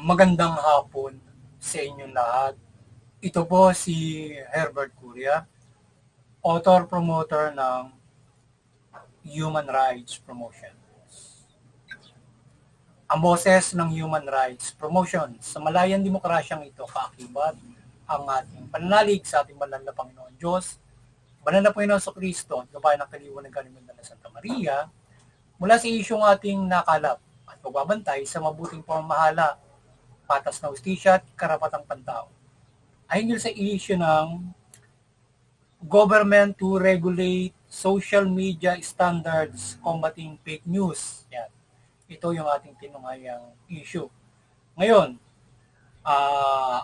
Magandang hapon sa inyong lahat. Ito po si Herbert Curia, author-promoter ng Human Rights Promotion. Ang boses ng Human Rights Promotion sa malayang demokrasyang ito kaakibat ang ating pananalig sa ating banal na Panginoon Diyos, banal na Panginoon sa Kristo at gabayan ng kaliwanagan ng Magdala Santa Maria mula sa isyong ating nakalap at pagbabantay sa mabuting pamamahala, patas na hustisya at karapatang pantao. Ay hinggil sa issue ng government to regulate social media standards combating fake news. Yan. Ito yung ating tinunghayang issue. Ngayon,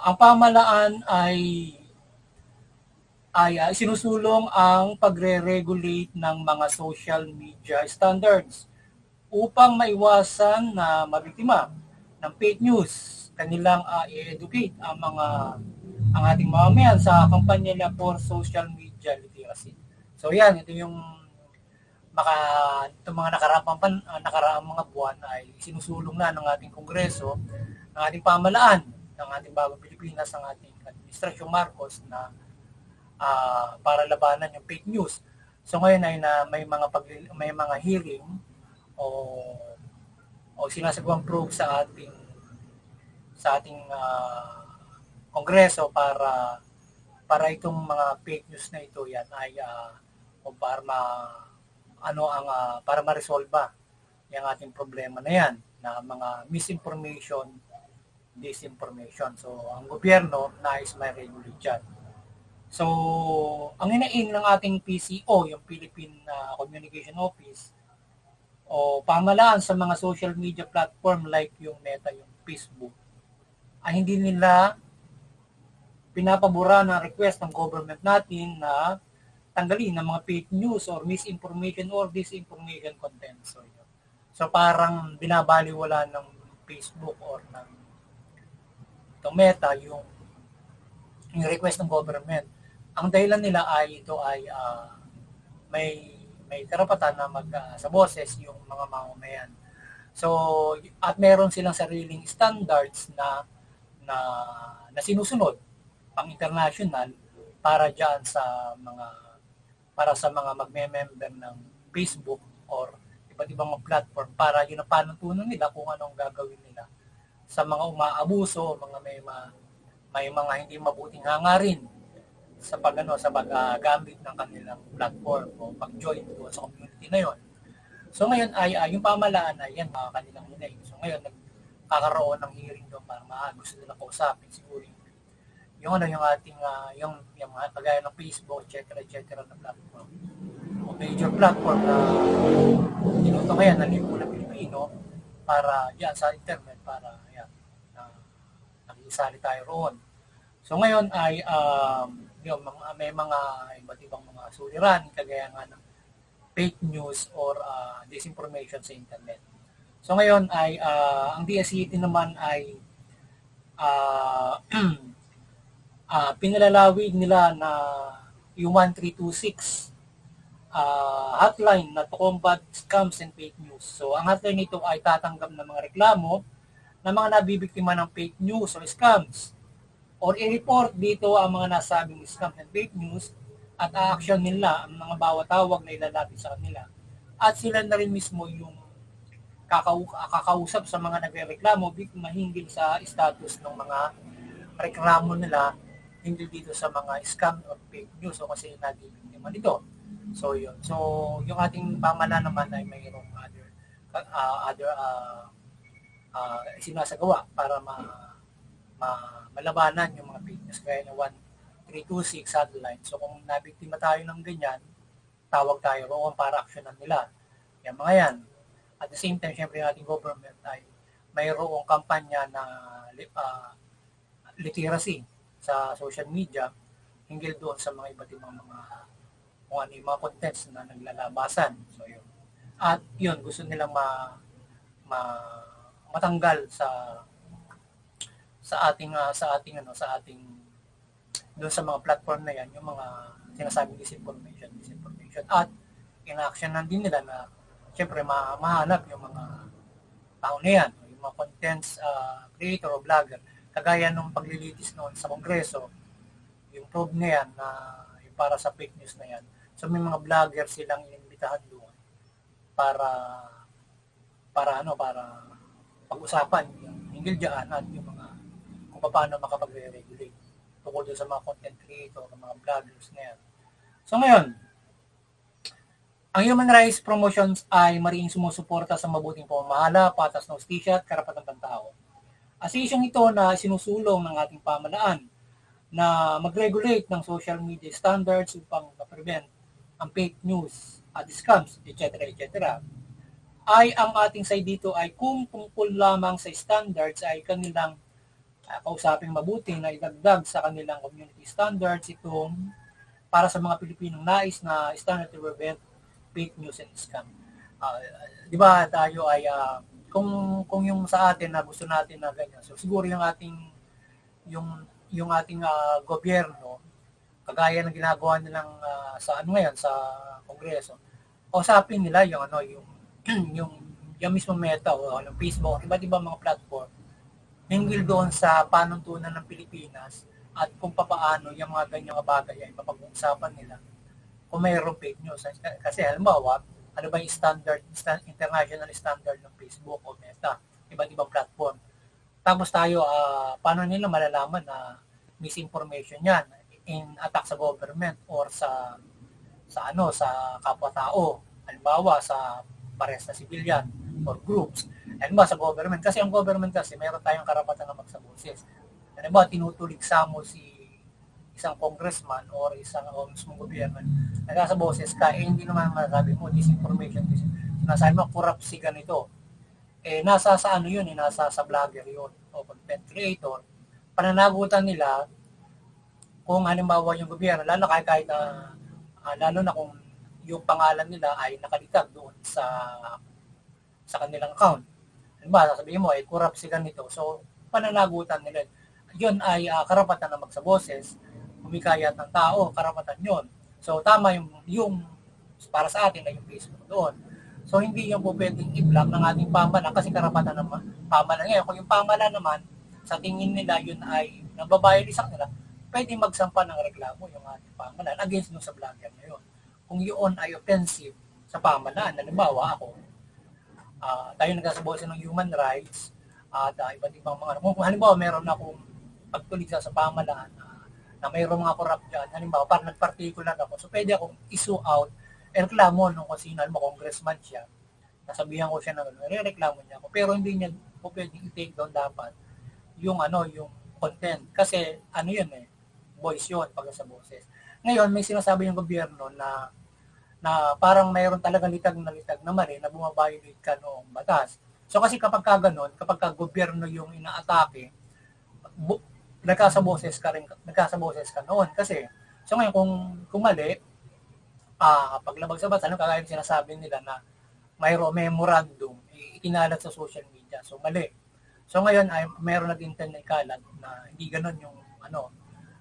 ang pamahalaan ay sinusulong ang pagre-regulate ng mga social media standards upang maiwasan na mabiktima ng fake news. Kanilang i-educate ang ating mamamayan sa kampanya niya for social media literacy. So yan, ito yung itong mga nakaraang mga buwan ay sinusulong na ng ating Kongreso, ng ating pamahalaan, ng ating bagong Pilipinas, ng ating Administrasyong Marcos na para labanan yung fake news. So ngayon ay may mga hearing o sinasagawang probe sa ating Kongreso para itong mga fake news na ito yan ay para ma-resolve yung ating problema na yan na mga misinformation, disinformation. So ang gobyerno nais may regulate yan. So ang hinain ng ating PCO, yung Philippine Communication Office o pamahalaan sa mga social media platform like yung Meta, yung Facebook, ay hindi nila pinapabura ng request ng government natin na tanggalin ng mga fake news or misinformation or disinformation content. So parang binabaliwala ng Facebook or ng Meta yung request ng government. Ang dahilan nila ay ito ay may karapatan na sa boses yung mga mamamayan. So at meron silang sariling standards na sinusunod pang international para sa mga magme-member ng Facebook or iba't ibang platform para yun ang panuntunan nila kung anong gagawin nila sa mga umaabuso, may mga hindi mabuting hangarin sa paggamit ng kanilang platform o pag-join doon sa community na yon. So ngayon ay yung pamahalaan ay yan kanilang hinaing. So ngayon nagkakaroon ng hearing doon para gusto nila kausapin siguro yung ating yung mga kagaya ng Facebook, etc. na platform o major platform na tinutungayan ng libo na Pilipino para yan sa internet para yan nakikisali tayo roon. So ngayon ay may mga iba't ibang mga suliran kagaya nga ng fake news or disinformation sa internet. So ngayon ay ang DSCT naman ay pinalalawig nila na yung 1326 hotline na to combat scams and fake news. So ang hotline nito ay tatanggap ng mga reklamo ng mga nabibiktima ng fake news or scams or i-report dito ang mga nasabing scams and fake news at a-action nila ang mga bawat tawag na ilalapit sa kanila. At sila na rin mismo yung kakausap sa mga nagrereklamo biktima hinggil sa status ng mga reklamo nila hindi dito sa mga scam or fake news o kasi nabibiktima nito. So yun. So yung ating pamahalaan naman ay mayroong other sinasagawa para malabanan yung mga fake news kaya ng 1326 satellite. So kung nabiktima tayo ng ganyan, tawag tayo roon para aksyonan nila. Yan mga yan. At the same time, syempre yung ating government ay mayroong kampanya na literacy sa social media hinggil doon sa mga iba't ibang mga contents na naglalabasan. So yun. At yun gusto nilang matanggal sa ating doon sa mga platform na yan yung mga sinasabing disinformation at in-action din nila na syempre mahanap yung mga tao na yan, yung mga contents creator o vlogger, kagaya nung paglilitis noon sa Kongreso, yung probe na yan, na yung para sa fake news na yan. So may mga vlogger silang inimbitahan doon para para pag-usapan yung hinggil dyan at yung mga kung paano makapag-regulate tungkol doon sa mga content creator, mga vloggers na yan. So ngayon, ang human rights promotions ay mariing sumusuporta sa mabuting pamamahala, patas na hustisya at karapatang pantao. Asisyong ito na sinusulong ng ating pamahalaan na mag-regulate ng social media standards upang ma-prevent ang fake news at scams, etc. etc. Ay ang ating side dito ay kung tungkol lamang sa standards ay kanilang kausaping mabuti na idagdag sa kanilang community standards itong para sa mga Pilipinong nais na standard to prevent fake news and scam. Di ba tayo ay kung yung sa atin na gusto natin na ganyan. So siguro yung ating gobyerno kagaya ng ginagawa nilang sa ngayon sa Kongreso. Kausapin nila yung mismo Meta o yung Facebook, iba't ibang mga platform hinggil doon sa panuntunan ng Pilipinas at kung paano yung mga ganyang bagay ay mapag-uusapan nila kung mayroong fake news. Kasi halimbawa, ano ba yung international standard ng Facebook o Meta, iba't ibang platform. Tapos tayo, paano nila malalaman na misinformation yan in attack sa government or sa kapwa-tao. Halimbawa, sa pares na civilian or groups. Halimbawa, sa government. Kasi ang government kasi, mayroon tayong karapatan na magsaboses. Halimbawa, tinutuligsa mo si isang congressman or isang mismong gobyerno, nagasa boses ka, hindi naman masasabi mo, disinformation, sinasabi mo, corrupt si ganito. Nasa sa yun, nasa sa vlogger yun, o content creator, pananagutan nila, kung halimbawa yung gobyerno, lalo na kung yung pangalan nila ay nakalitag doon sa kanilang account. Halimbawa, sasabihin mo, corrupt si ganito, so pananagutan nila. Yun ay karapatan na magsaboses, humikayat ng tao, karapatan yun. So, tama yung para sa atin ay yung Facebook doon. So, hindi yung po pwedeng i-block ng ating pamahalaan kasi karapatan ng pamahalaan. Ngayon, kung yung pamahalaan naman, sa tingin nila yun ay nababayalisak nila, pwede magsampa ng reklamo yung ating pamahalaan against nung sa vlogger na yun. Kung yun ay offensive sa pamahalaan, halimbawa ako, tayo nagsasabosin ng human rights at iba't ibang mga, kung halimbawa meron na akong pagtulig sa pamahalaan na mayroong mga corrupt dyan, halimbawa parang nag-particular ako, so pwede akong issue out, reklamo nung kung sino, congressman siya, nasabihan ko siya na gano'n, reklamo niya ako, pero hindi niya po pwedeng i-take down dapat yung content, kasi yun voice yun, pag sa boses. Ngayon, may sinasabi yung gobyerno na parang mayroon talaga litag na mali na bumabiolate ka noong batas. So kasi kapag gobyerno yung inaatake, nagkasaboses ka noon kasi so ngayon kung mali paglabag sa batas, kagaya ng sinasabi nila na mayroong memorandum ikinalat sa social media, so mali. So ngayon ay mayroon nag-internet kalat na hindi ganoon yung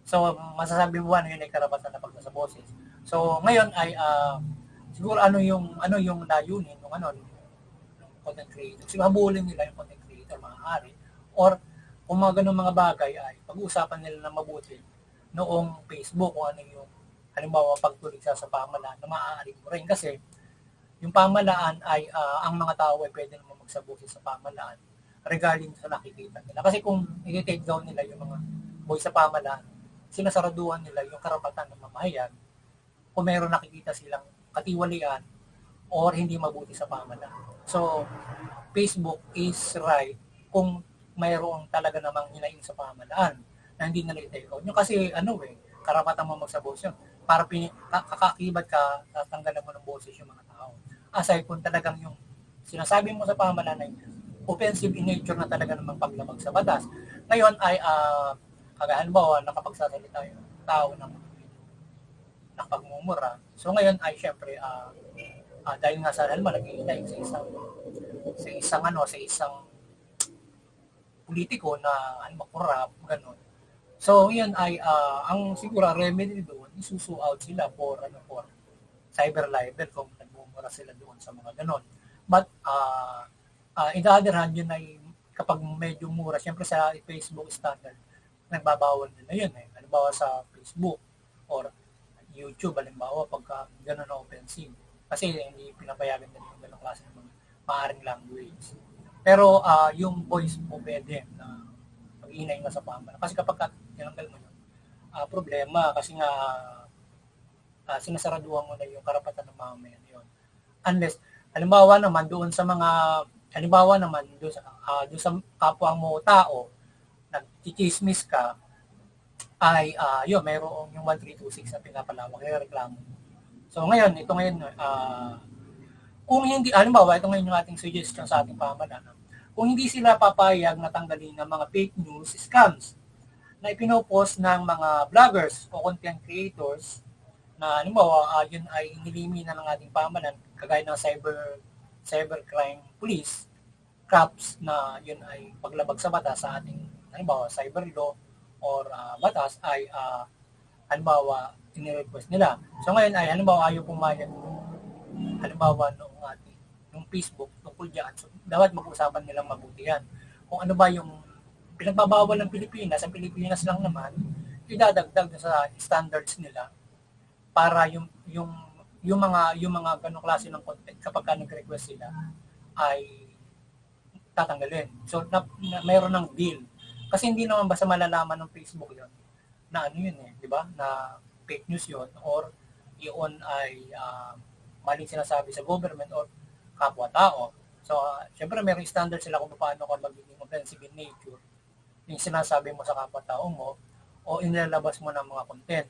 so masasabi mo yun ay karapatan na pagsasaboses. So ngayon ay siguro ano yung layunin ng content creator, siguro habulin nila yung content creator maaari, or kung mga ganun mga bagay ay pag-uusapan nila na mabuti noong Facebook kung ano yung halimbawa pagtulig sa pamahalaan na maaaring mo rin kasi yung pamahalaan ay ang mga tao ay pwede naman magsabuti sa pamahalaan regarding sa nakikita nila. Kasi kung i-take down nila yung mga voice sa pamahalaan, sinasaraduhan nila yung karapatan ng mamahayag kung mayroon nakikita silang katiwalian or hindi mabuti sa pamahalaan. So, Facebook is right kung mayroong talaga namang hinaing sa pamahalaan na hindi nila i-take out. Yung kasi karapatan mo magsabos yun. Para kakakibat ka, tatanggalan mo ng boses yung mga tao. Aside kung talagang yung sinasabi mo sa pamahalaan ay offensive in nature na talaga namang paglabag sa batas. Ngayon ay, halimbawa, nakapagsasalita yung tao ng nakapagmumura. So ngayon ay syempre, dahil nga sa halimbawa, nag-i-like sa isang politiko na corrupt, gano'n. So, yan ay, ang siguro remedy doon, isusu out sila for cyber libel kung nagmumura sila doon sa mga gano'n. But, in the other hand, yun ay kapag medyo mura, syempre sa Facebook standard, nagbabawal nila yun eh. Halimbawa sa Facebook or YouTube, halimbawa pagka gano'n na offensive. Kasi hindi pinapayagan nila yung gano'ng klase ng mga maaring language. Pero yung voice po pwede na mag-inay nga sa pamana. Kasi kapag tinanggal mo yun, problema kasi nga sinasaraduhan mo na yung karapatan ng mamayan yun. Unless, halimbawa naman doon sa doon sa kapwa mo tao, nagchichismis ka, ay yun, mayroong yung 1326 na pinapalawak, yung reklamo. So ngayon, kung hindi, halimbawa, ito ngayon yung ating suggestion sa ating pamahalaan, kung hindi sila papayag na tanggalin ng mga fake news, scams, na ipinopost ng mga vloggers o content creators, na halimbawa, yun ay inilimi na ng ating pamahalaan, kagaya ng cybercrime police, CRAPS, na yun ay paglabag sa batas sa ating, halimbawa, cyber law or batas ay halimbawa, inirequest nila. So ngayon ay halimbawa ayaw pumayag halimbawa nung Facebook tungkol dyan. So dapat mag-usapan nilang mabuti yan. Kung ano ba yung pinagbabawal ng Pilipinas, ang Pilipinas lang naman, idadagdag sa standards nila para yung mga ganong klase ng content kapag nag-request sila ay tatanggalin. So mayroon ng deal. Kasi hindi naman basta malalaman ng Facebook yon na ano yun eh, di ba? Na fake news yun or yun ay maling sinasabi sa government or kapwa-tao. So, syempre may standard sila kung paano ka magiging offensive in nature yung sinasabi mo sa kapwa-tao mo o inilalabas mo ng mga content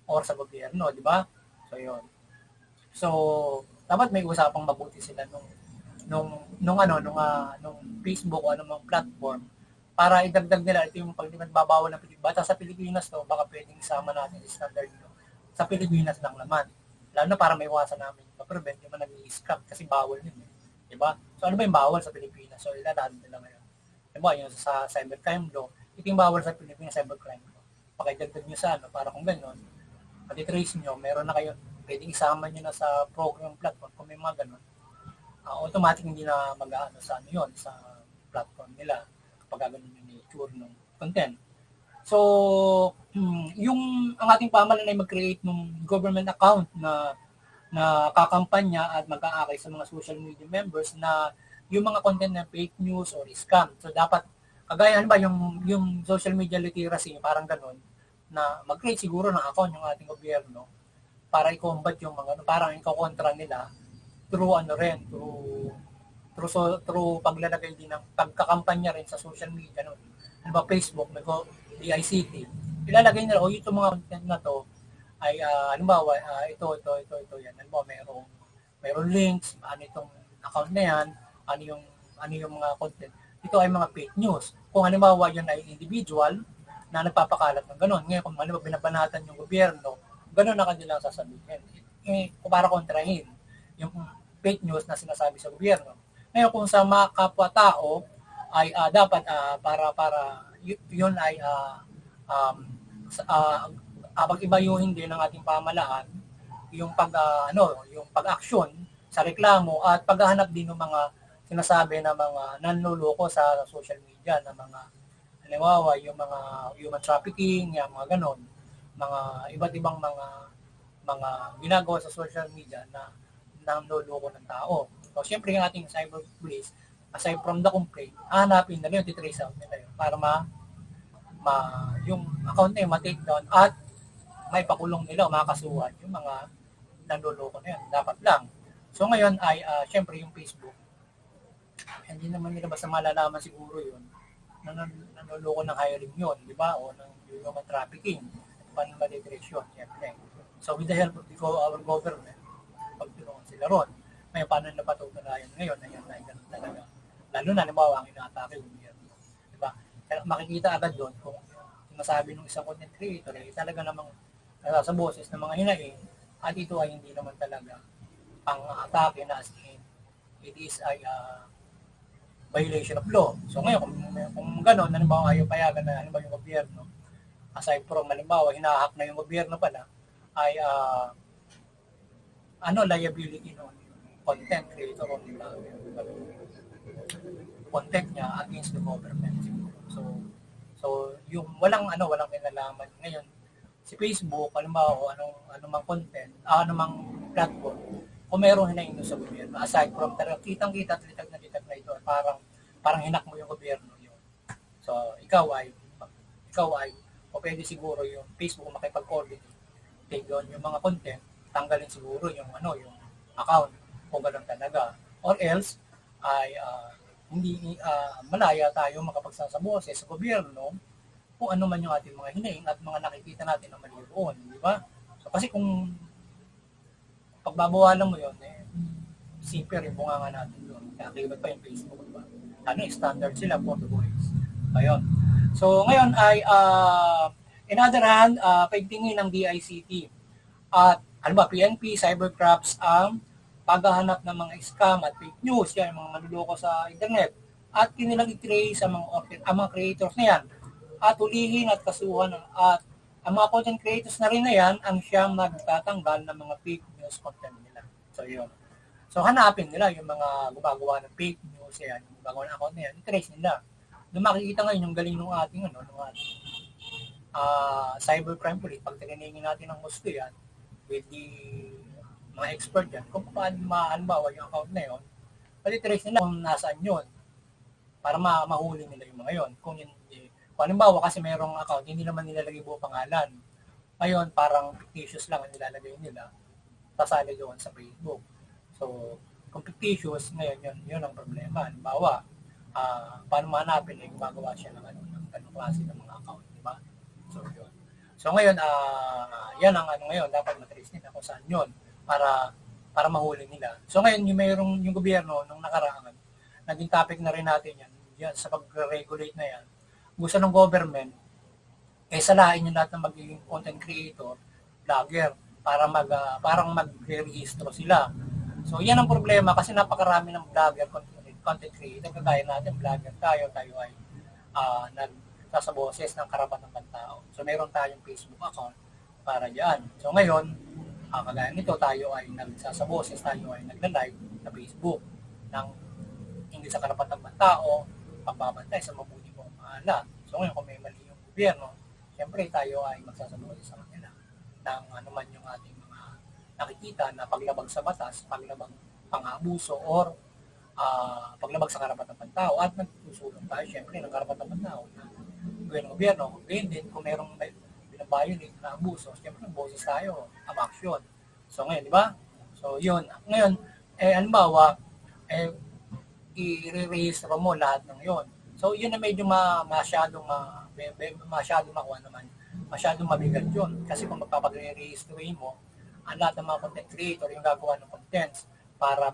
or sa gobyerno, di ba? So, yun. So, dapat may usapang mabuti sila nung Facebook o anumang platform para idagdag nila ito yung pag nagbabawal ng Pilipinas. Sa Pilipinas to, baka pwedeng isama natin yung standard nyo. Sa Pilipinas lang naman. Lalo na para may iwasan namin ma-prevent yung nag-i-scam kasi bawal yun eh. Diba? So ano ba yung bawal sa Pilipinas? So ilalaan nila ngayon. Diba? Yung sa cybercrime law, ito yung bawal sa Pilipinas cybercrime law. Pakidagdag nyo sa para kung gano'n, pati-trace nyo, meron na kayo, pwedeng isama nyo na sa program platform kung may mga gano'n. Automatic hindi na mag-aano sa ano yun, sa platform nila kapag gano'n yung nature ng content. So, yung ang ating pamahalaan ay mag-create ng government account na kakampanya at mag-aakay sa mga social media members na yung mga content na fake news or scam. So, dapat, kagaya ba yung social media literacy, parang ganun, na mag-create siguro ng account yung ating gobyerno para i-combat yung mga, parang i-kontra nila through paglalagay din ng pagkakampanya rin sa social media, no? Ano ba, Facebook, DICT, ilalagay nila, itong mga content na to ay, halimbawa, ito, yan. Halimbawa, mayroong links, ano itong account na yan, ano yung mga content. Ito ay mga fake news. Kung halimbawa, yun ay individual na nagpapakalat ng gano'n. Ngayon, kung halimbawa, binabanatan yung gobyerno, gano'n na kanilang sasabihin. Para kontrahin yung fake news na sinasabi sa gobyerno. Ngayon, kung sa mga kapwa-tao, ay dapat para yun ay pag-ibayuhin din ng ating pamahalaan yung pag-action sa reklamo at paghahanap din ng mga sinasabi na mga nanloloko sa social media na mga halimbawa yung mga human trafficking, yung mga ganon, mga iba't ibang mga ginagawa sa social media na nanloloko ng tao. So, syempre yung ating cyber police, aside from the complaint, hanapin na yung titrace out nila yun para yung account na yun ma-take down at may pakulong nila o makakasuhan yung mga nanloloko na yan. Dapat lang. So ngayon ay syempre yung Facebook, hindi naman nila basta malalaman siguro yun na nanloloko ng hiring yun, di ba? O ng human trafficking, paano ma-detrace yun, syempre. So with the help of our government, pagtulungan sila ron. Ngayon, paano nila patutunayan ngayon na yan ay ganun talaga. Lalo na, halimbawa, ang ina-atake yung gobyerno. Diba? Kaya makikita agad doon kung sinasabi ng isang content creator ay talaga namang sa boses ng mga hinaing at ito ay hindi naman talaga ang atake na as in it is ay violation of law. So ngayon, kung gano'n, halimbawa ayaw payagan na halimbawa yung gobyerno, aside from halimbawa, hinahack na yung gobyerno pala, ay liability no content creator o content niya against the government siguro. So yung walang kinalaman ngayon si Facebook, halimbawa o anumang content, anumang platform, kung meron hinaing sa gobyerno, aside from talagang kitang-kita, litag na ito, parang hinak mo yung gobyerno yun. So, ikaw ay, o pwede siguro yung Facebook makipag-coordinate, take doon yung mga content, tanggalin siguro yung account, kung gano'n talaga. Or else, ay hindi malaya tayo makapagsasaboses sa gobyerno kung ano man yung ating mga hinaing at mga nakikita natin na mali roon, di ba? So, kasi kung pagbabawalan mo yun, simple rin bunganga natin doon. Kaya kibat pa yung Facebook, di ba? Standard sila for the boys. Ayun. So, ngayon ay, in other hand, paigtingin ng DICT. At, PNP, cybercrimes ang paghahanap ng mga scam at fake news, yan, mga manluloko sa internet. At kinilang i-trace ang mga creators na yan. At hulihin at kasuhan at ang mga content creators na rin na yan ang siyang nagtatanggal ng mga fake news content nila. So, yun. So, hanapin nila yung mga gumagawa ng fake news yan, yung gumagawa ng account na yan, i-trace nila. Doon makikita ngayon yung galing ng ating, cybercrime police. Pag tinignan natin ang gusto yan, with the mga expert yan, kung paano mahalimbawa yung account na yun, pati-trace nila kung nasaan yun para mahuli nila yung mga yun. Kung halimbawa kasi mayroong account, hindi naman nilalagay buong pangalan. Ngayon, parang fictitious lang ang nilalagay nila, sasali doon sa Facebook. So, kung fictitious, ngayon, yun ang problema. Halimbawa, paano mahanapin na gumagawa siya ng ganong klase ng mga account, di ba? So, yun. So, ngayon, yan ang ngayon, dapat matrace nila kung saan yun para mahuli nila. So, ngayon, yung gobyerno, nung nakaraan, naging topic na rin natin yan sa pag-regulate na yan, gusto ng government, salain yung lahat ng magiging content creator, vlogger, parang mag-rehistro sila. So, yan ang problema kasi napakarami ng vlogger, content creator, kagaya natin, vlogger tayo ay nagsasaboses ng karapatan ng tao. So, meron tayong Facebook account para dyan. So, ngayon, kagaya nito, tayo ay nagsasaboses, tayo ay nagla-live sa Facebook ng hindi sa karapatan ng tao, pagbabantay sa mabuti mong mahala. So ngayon, kung may mali yung gobyerno, siyempre tayo ay magsasaboses sa kanila ng anuman yung ating mga nakikita na paglabag sa batas, paglabag pang-abuso, or paglabag sa karapatan ng tao, at nagsusulong tayo siyempre ng karapatan ng tao na gawin ng gobyerno. Ngayon din, kung mayroong binabiolate na abuso, siyempre boses tayo, ang action. So ngayon, di ba? So yun. Ngayon, halimbawa, i-re-register mo lahat ng yon. So, yun na medyo masyadong makuha naman. Masyadong mabigat yun. Kasi kung magpapag-register mo, ang lahat ng mga content creator yung gagawa ng contents para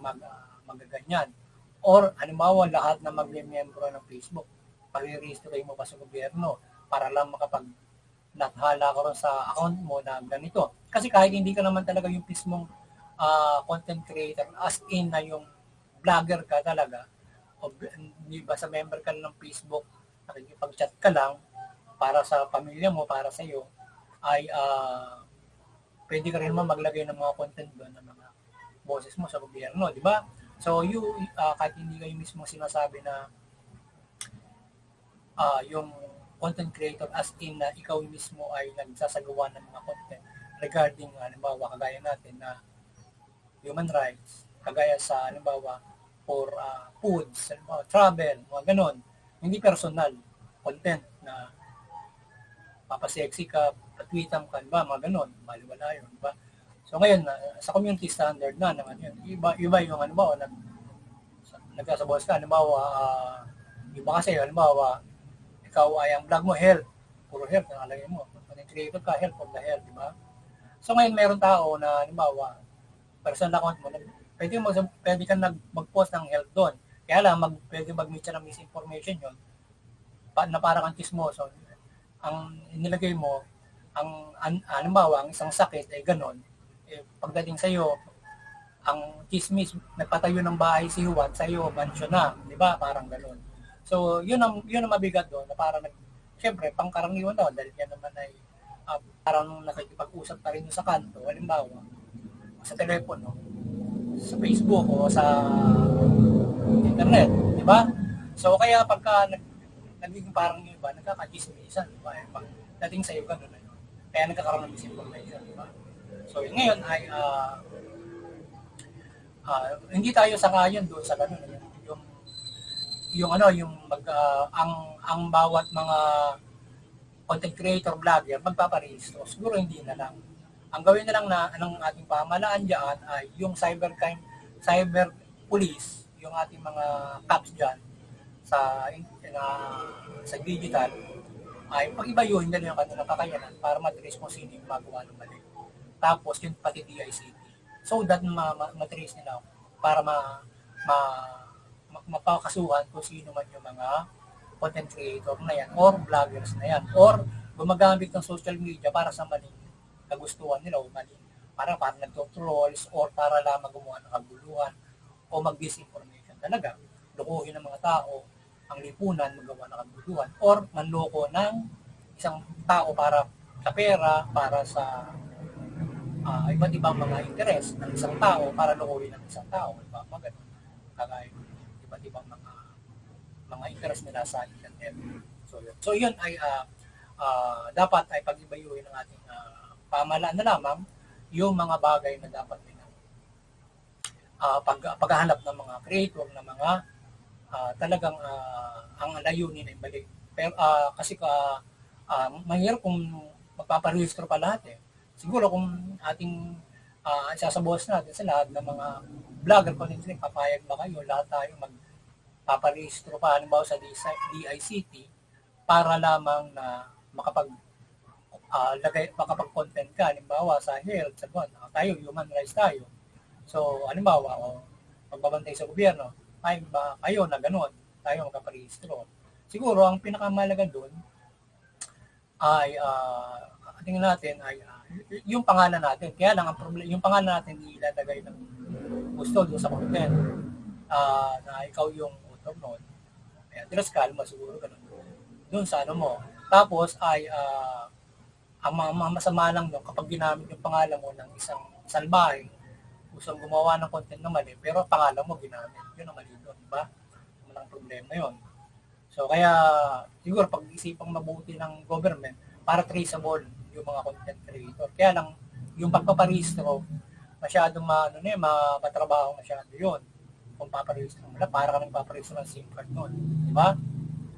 magaganyan. Or, halimbawa, lahat na mag-membro ng Facebook, pag-register mo pa sa gobyerno para lang makapag-lathala ka rin sa account mo na ganito. Kasi kahit hindi ka naman talaga yung mismong content creator, as in na yung vlogger ka talaga, o basta member ka ng Facebook, nakikipag-chat ka lang para sa pamilya mo, para sa iyo, ay pwede ka rin naman maglagay ng mga content doon ng mga boses mo sa gobyerno, di ba? So, kahit hindi kayo mismo sinasabi na yung content creator as in na ikaw mismo ay nagsasagawa ng mga content regarding, halimbawa, kagaya natin na human rights, kagaya sa, halimbawa, for foods, travel, mga ganon. Hindi personal content na papasexy ka, patwitam ka, diba? Mga ganon, baliwala yun, diba? So ngayon, sa community standard na naman yun, iba yung halimbawa, nagkasabos ka, halimbawa, iba kasi, halimbawa, ikaw ay ang vlog mo, health, puro health, nakalagay mo, creator ka, health of the health, diba? So ngayon, meron tao na, halimbawa, personal account mo, pwede kang mag-post ng health doon. Kaya lang, pwede mag-meet siya ng misinformation yun, na parang ang chismoso. Ang inilagay mo, halimbawa, ang isang sakit ay ganon. Pagdating sa'yo, ang chismis, nagpatayo ng bahay si Juan, sa'yo, mansyon na. Di ba? Parang ganon. So, yun ang mabigat doon, na parang siyempre, pangkaraniwan daw, dahil yan naman ay parang nakikipag-usap pa rin sa kanto, halimbawa, sa telepono, sa Facebook o sa internet, di ba? So kaya pagka nagiging parang yung iba, nagkakachismisan, di ba? Pag dating sa'yo ganun na yun. Kaya nagkakaroon ng misinformation, di ba? So ngayon ay hindi tayo sangayon doon sa ganun. Yung ang bawat mga content creator, vlogger, magpaparehistro. Siguro hindi na lang. Ang gawin na lang ng ating pamahalaan diyan ay yung cyber police, yung ating mga cops diyan sa digital, ay pag-ibayuhin nila yung kanilang kakayanan para matrace kung sino yung magawa ng mali. Tapos yung pati DICT. So that matrace nila para mapakasuhan kung sino man yung mga content creator na yan or vloggers na yan or gumagamit ng social media para sa maling kagustuhan nila o maling para nagto-trolls or para lamang gumawa ng kaguluhan o mag-disinformation talaga. Lukuhin ng mga tao ang lipunan, magawa ng kaguluhan or manloko ng isang tao para sa pera, para sa iba't ibang mga interes ng isang tao para lukuhin ng isang tao. Diba? Mga ganun. Kagaya iba't ibang mga interes nila sa internet. So yun ay dapat ay pag-ibayuhin ng ating pamahalaan na lamang yung mga bagay na dapat nila paghahanap ng mga creator na mga talagang ang layunin ay balik. Pero kasi mahirap kung magpaparehistro pa lahat eh. Siguro kung ating isasabuhos natin sa lahat ng mga vlogger content creator, papayag ba kayo lahat tayo magpaparehistro pa halimbawa sa DICT para lamang na makapag-content ka halimbawa sa health, sa tayo, human rights tayo. So, halimbawa, pagbabantay sa gobyerno, ay ba kayo na gano'n, tayo magpaparehistro. Siguro, ang pinakamalaga doon ay, tingnan natin, ay yung pangalan natin. Kaya lang, ang problema, yung pangalan natin ilalagay ng gusto doon sa content na ikaw yung author noon. Kaya, tiras kalma siguro gano'n. Doon sa ano mo. Tapos, ay, ang mga masama lang doon, kapag ginamit yung pangalan mo ng isang salbahe, gustong gumawa ng content na mali, pero pangalan mo ginamit. Yun ang mali doon, di ba? Walang problema yun. So, kaya, siguro, pag-isipang mabuti ng government para traceable yung mga content creator. Kaya lang, yung pagpaparehistro, masyadong matrabaho masyado yun. Kung paparehistro mo, para ka nang paparehistro ng SIM card nun. Di ba?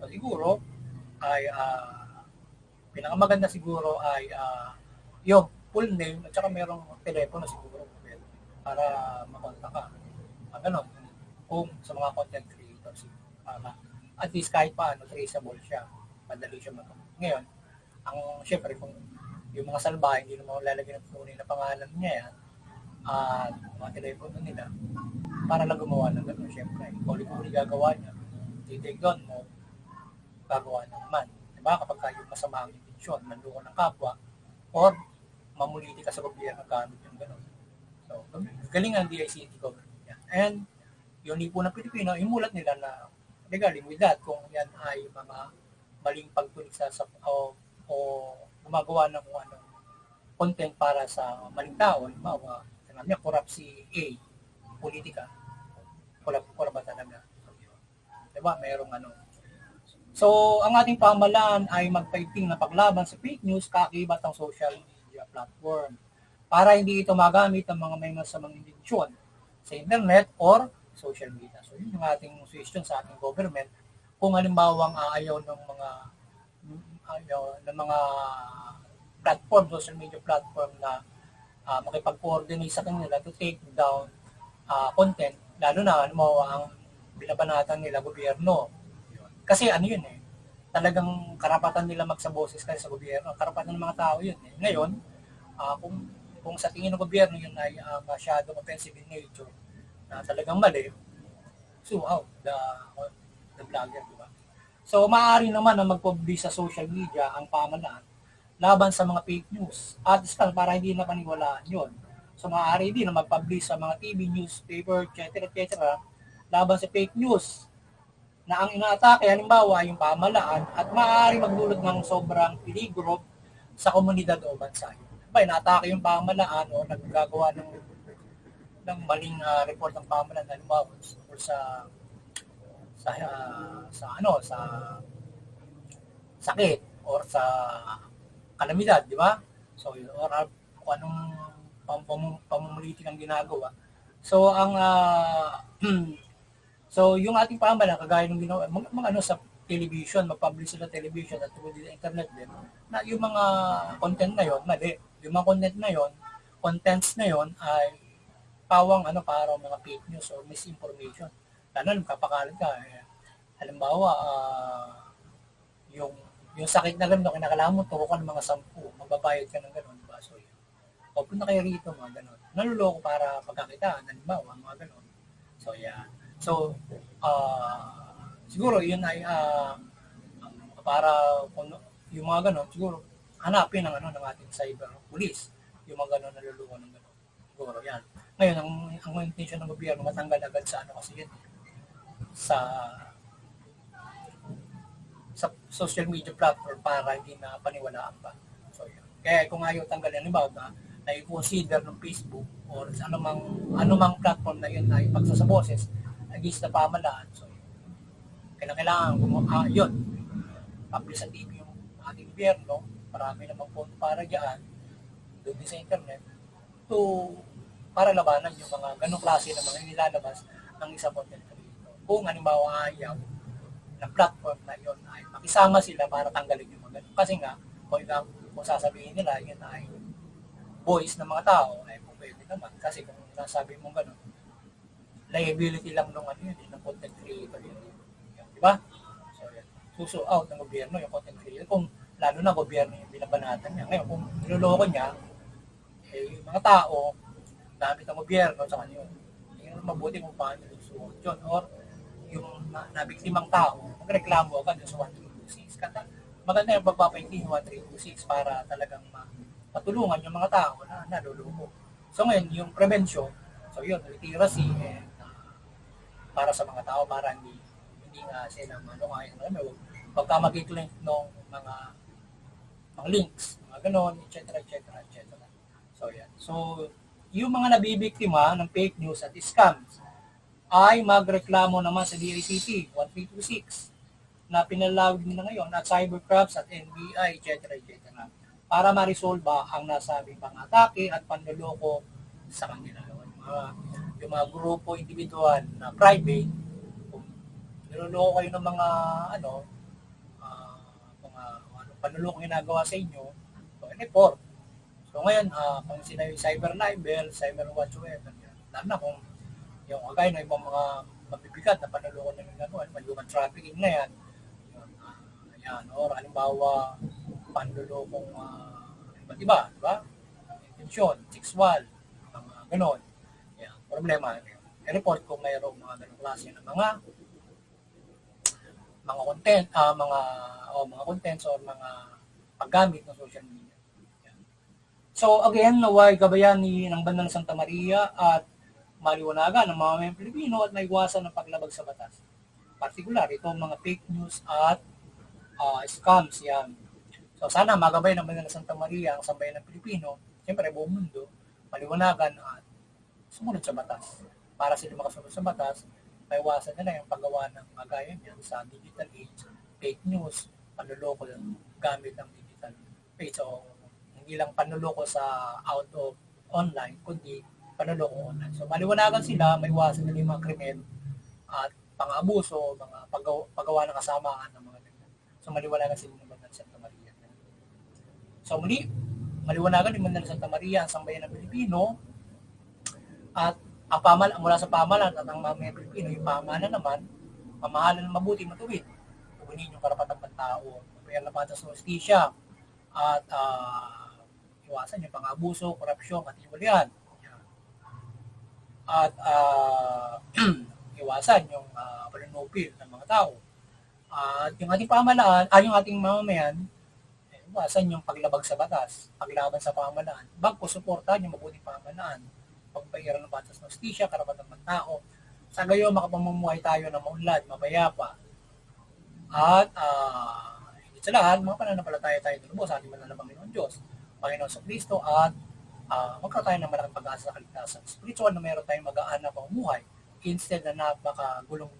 So, siguro, ay, pinakamaganda siguro ay yung full name at saka merong telepono siguro para makontak ka. Ganon. Kung sa mga content creators. At least kahit paano, traceable siya. Madali siya makontak. Ngayon, syempre kung yung mga salbahe, hindi naman lalagyan ng tunay na pangalan niya yan, at mga telepono nila, para lang gumawa ng gano'n, syempre. Kuli-kuli gagawa niya. Take down mo, gagawa na naman. Diba? Kapag kayo masama ang intensyon, manloko ng kapwa, or mamuliti ka sa gobyerno gamit yung gano'n. So, galing ang DICT government yan. And, yung lipunan ng Pilipino, imulat nila na regarding with that, kung yan ay mga maling pagtulik o gumagawa ng content para sa maling tao, halimbawa, sinabi niya, corrupt si A, politika, corrupt ba talaga? Diba? Merong So, ang ating pamahalaan ay magpaiting na paglaban sa fake news kaakibat ng social media platform para hindi ito magamit ng mga may masamang intensyon sa internet or social media. So, yun yung ating suggestion sa ating government kung halimbawang ayaw ng mga platform, social media platform na makipag-coordinate sa kanila to take down content, lalo na ang binabanatan nila gobyerno. Kasi yun talagang karapatan nila magsaboses kasi sa gobyerno, karapatan ng mga tao yun Ngayon, kung sa tingin ng gobyerno yun ay masyadong offensive in nature, na talagang mali, so the vlogger, diba? So, maaari naman na mag-publish sa social media ang pamahalaan laban sa mga fake news. At para hindi na paniwalaan yun. So, maaari din na mag-publish sa mga TV, newspaper, etc. laban sa fake news na ang inaatake, halimbawa, yung pamahalaan at maaari magdulot ng sobrang peligro sa komunidad o bansa. Diba, inaatake yung pamahalaan o naggagawa ng maling report ng pamahalaan, halimbawa, sa sa sakit or sa kalamidad, di ba? So, or kung anong pamumulitin ang ginagawa. So, so yung ating pamahalaan, kagaya ng ginawa, ano sa television, mag-publish sila television at through the internet din, na yung mga content na yon, mali. Yung mga contents na yon ay parang mga fake news or misinformation. Lalo kapakalat ka, halimbawa, yung sakit na ganun, kinakailangan mo, turo ka ng mga 10, magbabayad ka ng gano'n, diba? So, yun. Open na kayo rito, mga gano'n. Naluloko para pagkakitaan, halimbawa, mga gano'n. So, yeah. So, siguro, yun ay, para, yung mga gano'n, siguro, hanapin ng ating cyber police, yung mga gano'n naluloko ng gano'n. Siguro, yan. Ngayon, ang intention ng gobyerno, matanggal agad sa kasi yun, sa social media platform para hindi na paniwalaan pa. So, yun. Kaya kung ayaw tanggalin, halimbawa, na i-consider ng Facebook or anumang platform na yun na ipagsasaboses against na pamahalaan. So, kailangan yun. Publish sa TV yung ating gobyerno, marami namang pondo para dyan, doon din sa internet, para labanan yung mga ganong klase ng mga nilalabas ng isang content creator. Kung halimbawa ayaw na platform na yun ay makisama sila para tanggalin yung mga ganun. Kasi nga, kung sasabihin nila yun ay voice ng mga tao, ay kung pwede naman. Kasi kung nasabi mong ganun, liability lang nung ng content creator yun. Di ba? So, yan. Suso out ng gobyerno yung content creator. Kung lalo na gobyerno yung binabanatan niya. Ngayon, kung niloloko niya, yung mga tao, gamit ng gobyerno, sa kanyo, yung mabuti kung paano nagsuot yun. Or, yung nabiktimang tao, magreklamo agad sa 1326. Maganda yung pagpapainti yung 1326 para talagang matulungan yung mga tao na naluloko. So ngayon, yung prevention, so yun, literacy, and para sa mga tao, para hindi nga sila pagka mag-click ng mga links, mga ganon, etc. So yan. So, yung mga nabibiktima ng fake news at scams, ay magreklamo naman sa DICT 1326 na pinalawig nila ngayon at cybercrimes at NBI, etc. para ma-resolve ang nasabing pang-atake at panloloko sa kanila. Yung mga grupo, individual na private, kung niloloko kayo ng mga panloloko ginagawa sa inyo, so report. So ngayon, kung sinabi cyber libel, cyber whatsoever, lalo na kung yung kagaya ng ibang mga mabibigat na panloloko na ginagawa, human trafficking na yan, or halimbawa panlolokong iba't iba, di ba? Intention, sexual, mga ganon. Yan, problema. I-report kung mayroong mga ganong klase ng mga content, mga contents or mga paggamit ng social media. Yan. So again, naway gabayani ng Banal Santa Maria at maliwanagan ng mga mamamayang Pilipino at maiwasan ng paglabag sa batas. Partikular, itong mga fake news at scams yan. So sana magabay ng Banal Santa Maria ang sambayan ng Pilipino, siyempre buong mundo, maliwanagan at sumunod sa batas. Para sila makasunod sa batas, maiwasan nila yung paggawa ng magaya niyan sa digital age, fake news, panluloko gamit ng digital page. So hindi lang panluloko sa out of online, kundi panloloko online. So maliwanagan sila, maiwasan nila yung mga krimen at pang-abuso, mga paggawa ng kasamaan ng mga ganyan. So maliwanagan sila ng Banal Santa Maria. So muli, maliwanagan ng Banal Santa Maria ang sambayan ng Pilipino at ang mula sa pamahalaan at ang mamamayang Pilipino, yung pamahalaan naman, pamahalaan ng mabuti, matuwid, tugunin yung karapatang pantao, mayroon na patas ng justisya, at iwasan yung pang-abuso, korupsyon, at iwalian. At iwasan yung panunupil ng mga tao. At yung ating pamahalaan, yung ating mamamayan, iwasan yung paglabag sa batas, paglaban sa pamahalaan, bagko suportahan yung mabuting pamahalaan, pagbayaran ng batas ng justisya, karapatang ng tao. Sa gayon, makapamumuhay tayo ng maunlad, mapayapa. At higit sa lahat, mga pananampalataya tayo tulubos sa ating banal na Panginoon Diyos, Panginoon sa Kristo, at magkaroon tayo ng malaking pag-asa sa kaligtasan. Spiritual na meron tayong mag-aan na pamumuhay instead na napakagulong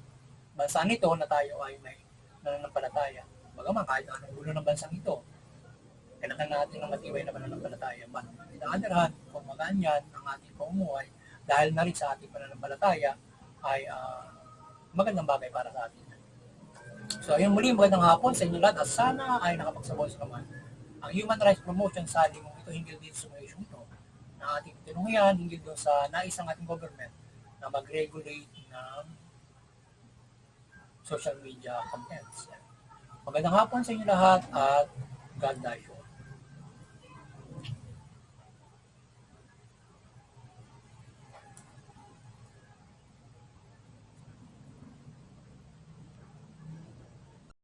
bansa nito na tayo ay may nananampalataya. Bagaman kahit anong gulo ng bansang ito, kailangan natin ng matibay na pananampalataya. But in the other hand, kung maganyan ang ating pamumuhay, dahil na rin sa ating pananampalataya, ay magandang bagay para sa atin. So, ayun muli, magandang hapon sa inyo lahat at sana ay nakapagsabaws naman. Ang human rights promotion sa aling ito hinggil din sa mga isyong ito na ating tinunguyan, hinggil doon sa nais ng ating government na mag-regulate ng social media contents. Magandang hapon sa inyo lahat at God bless you.